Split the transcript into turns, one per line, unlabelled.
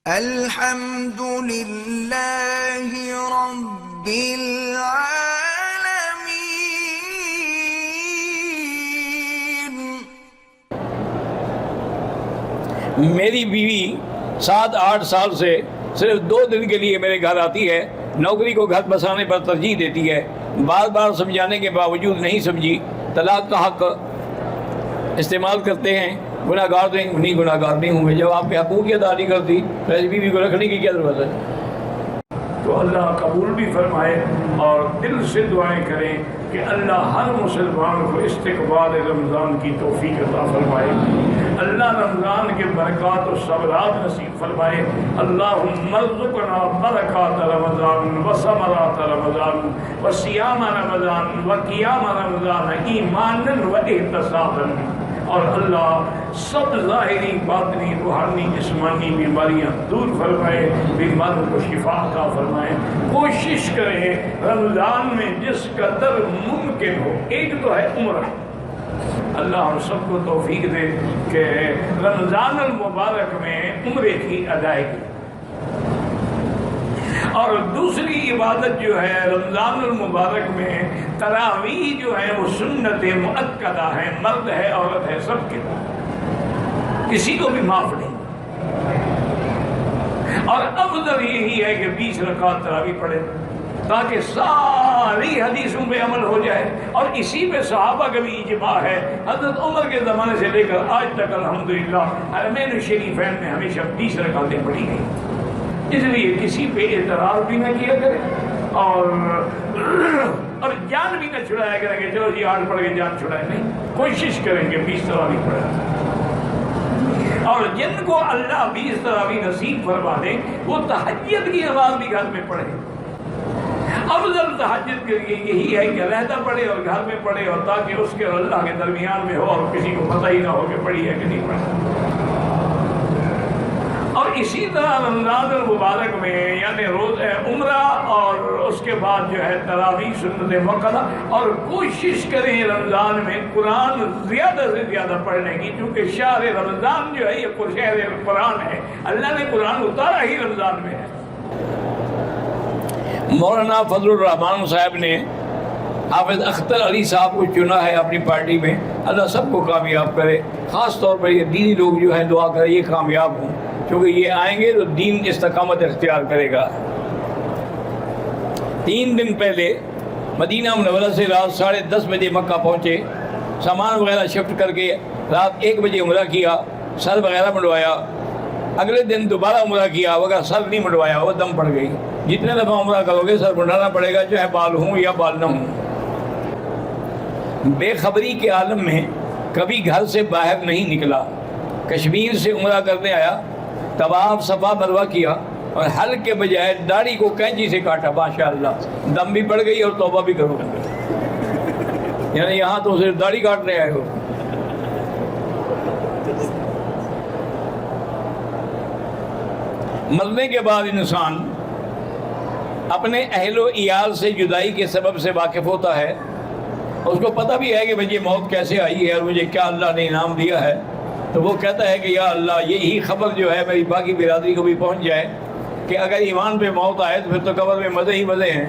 الحمد لله رب العالمين۔
میری بیوی 7-8 سال سے صرف 2 دن کے لیے میرے گھر آتی ہے، نوکری کو گھر بسانے پر ترجیح دیتی ہے، بار بار سمجھانے کے باوجود نہیں سمجھی، طلاق کا حق استعمال کرتے ہیں، گناہ گار نہیں گناہ گار نہیں ہوں گے۔ جب آپ کے حقوق کی ادا نہیں کرتی تو ایسی بیوی کو رکھنے کی کیا ضرورت ہے؟
تو اللہ قبول بھی فرمائے اور دل سے دعائیں کریں کہ اللہ ہر مسلمان کو استقبال رمضان کی توفیق عطا فرمائے، اللہ رمضان کے برکات و ثمرات نصیب فرمائے۔ اللہم ارزقنا برکات رمضان و ثمرات رمضان و صیام رمضان و قیام رمضان ایمانا و احتسابا، اور اللہ سب ظاہری باطنی روحانی جسمانی بیماریاں دور فرمائے، بیماروں کو شفا عطا فرمائے۔ کوشش کریں رمضان میں جس قدر ممکن ہو، ایک تو ہے عمرہ، اللہ ہم سب کو توفیق دے کہ رمضان المبارک میں عمرے کی ادائیگی، اور دوسری عبادت جو ہے رمضان المبارک میں تراویح جو ہے وہ سنت مؤکدہ ہے، مرد ہے عورت ہے سب کے، کسی کو بھی معاف نہیں، اور افضل یہی ہے کہ 20 رکعت تراویح پڑھے تاکہ ساری حدیثوں پہ عمل ہو جائے، اور اسی پہ صحابہ کا بھی اجماع ہے، حضرت عمر کے زمانے سے لے کر آج تک الحمدللہ حرمین الشریفین میں ہمیشہ 20 رکعتیں پڑھی گئی، اس لیے کسی پہ اعتراض بھی نہ کیا کرے اور جان بھی نہ چھڑایا کریں کہ چلو جی 8 پڑھ کے جان چھڑائے، نہیں، کوشش کریں کہ 20 تراویح پڑھیں، اور جن کو اللہ 20 تراویح نصیب فرما دے وہ تہجد کی نماز بھی گھر میں پڑھے۔ افضل تہجد کے لیے یہی ہے کہ علیحدہ پڑھے اور گھر میں پڑھے، اور تاکہ اس کے اللہ کے درمیان میں ہو اور کسی کو پتہ ہی نہ ہو کہ پڑھی ہے کہ نہیں پڑھی۔ اور اسی طرح رمضان المبارک میں یعنی روز عمرہ اور اس کے بعد جو ہے تراویح سنت مؤکدہ، اور کوشش کریں رمضان میں قرآن زیادہ سے زیادہ پڑھنے کی، کیونکہ شہر رمضان جو ہے یہ شہر قرآن ہے، اللہ نے قرآن اتارا ہی رمضان میں ہے۔
مولانا فضل الرحمان صاحب نے حافظ اختر علی صاحب کو چنا ہے اپنی پارٹی میں، اللہ سب کو کامیاب کرے، خاص طور پر یہ دینی لوگ جو ہیں دعا کریں یہ کامیاب ہوں، کیونکہ یہ آئیں گے تو دین استقامت اختیار کرے گا۔ 3 دن پہلے مدینہ منورہ سے رات 10:30 بجے مکہ پہنچے، سامان وغیرہ شفٹ کر کے رات 1 بجے عمرہ کیا، سر وغیرہ منڈوایا، اگلے دن دوبارہ عمرہ کیا، مگر سر نہیں منڈوایا، وہ دم پڑ گئی۔ جتنے دفعہ عمرہ کرو گے سر منڈانا پڑے گا، چاہے بال ہوں یا بال نہ ہوں۔ بے خبری کے عالم میں کبھی گھر سے باہر نہیں نکلا، کشمیر سے عمرہ کرنے آیا، طواف صفا مروہ کیا اور حلق کے بجائے داڑھی کو کینچی سے کاٹا، ماشاءاللہ دم بھی پڑ گئی اور توبہ بھی کرو، یعنی یہاں تو صرف داڑھی کاٹنے آئے ہو۔ مرنے کے بعد انسان اپنے اہل و عیال سے جدائی کے سبب سے واقف ہوتا ہے، اس کو پتہ بھی ہے کہ مجھے موت کیسے آئی ہے اور مجھے کیا اللہ نے انعام دیا ہے، تو وہ کہتا ہے کہ یا اللہ یہی خبر جو ہے میری باقی برادری کو بھی پہنچ جائے کہ اگر ایمان پہ موت آئے تو پھر تو قبر میں مزے ہی مزے ہیں۔